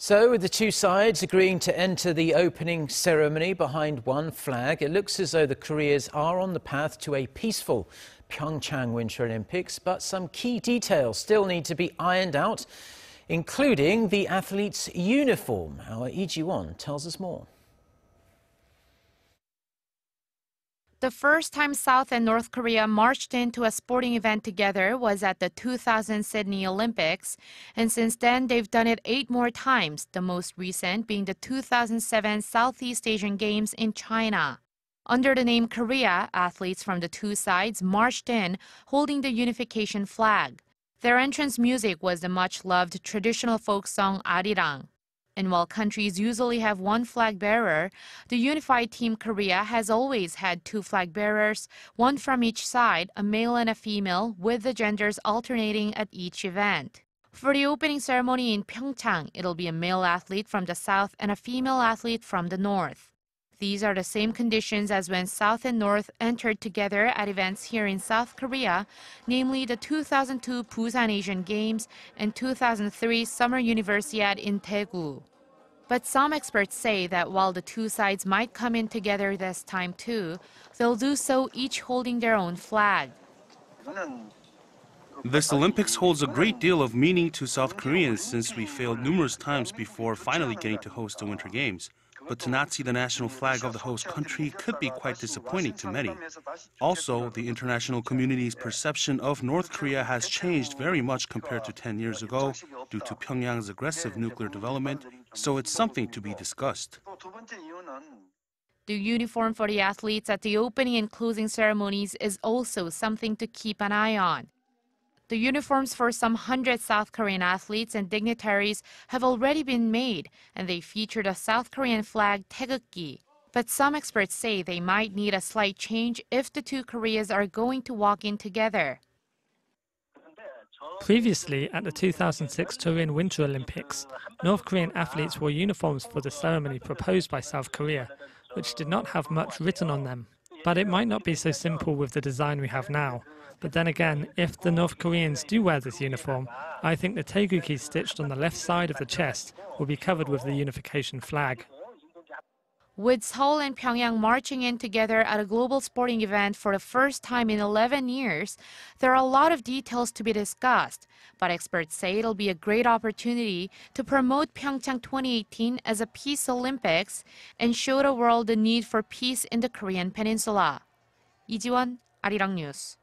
So, with the two sides agreeing to enter the opening ceremony behind one flag, it looks as though the Koreas are on the path to a peaceful PyeongChang Winter Olympics, but some key details still need to be ironed out, including the athletes' uniform. Our Lee Ji-won tells us more. The first time South and North Korea marched into a sporting event together was at the 2000 Sydney Olympics, and since then they've done it 8 more times, the most recent being the 2007 Southeast Asian Games in China. Under the name Korea, athletes from the two sides marched in, holding the unification flag. Their entrance music was the much-loved traditional folk song Arirang. And while countries usually have one flag bearer, the unified team Korea has always had 2 flag bearers, one from each side, a male and a female, with the genders alternating at each event. For the opening ceremony in PyeongChang, it'll be a male athlete from the south and a female athlete from the north. These are the same conditions as when South and North entered together at events here in South Korea, namely the 2002 Busan Asian Games and 2003 Summer Universiade in Daegu. But some experts say that while the two sides might come in together this time too, they'll do so each holding their own flag. This Olympics holds a great deal of meaning to South Koreans since we failed numerous times before finally getting to host the Winter Games. But to not see the national flag of the host country could be quite disappointing to many. Also, the international community's perception of North Korea has changed very much compared to 10 years ago due to Pyongyang's aggressive nuclear development, so it's something to be discussed. The uniform for the athletes at the opening and closing ceremonies is also something to keep an eye on. The uniforms for some 100 South Korean athletes and dignitaries have already been made, and they feature the South Korean flag taegukgi. But some experts say they might need a slight change if the two Koreas are going to walk in together. Previously, at the 2006 Turin Winter Olympics, North Korean athletes wore uniforms for the ceremony proposed by South Korea, which did not have much written on them. But it might not be so simple with the design we have now. But then again, if the North Koreans do wear this uniform, I think the taegukgi stitched on the left side of the chest will be covered with the unification flag. With Seoul and Pyongyang marching in together at a global sporting event for the first time in 11 years, there are a lot of details to be discussed. But experts say it'll be a great opportunity to promote PyeongChang 2018 as a peace Olympics and show the world the need for peace in the Korean peninsula. Lee Ji-won, Arirang News.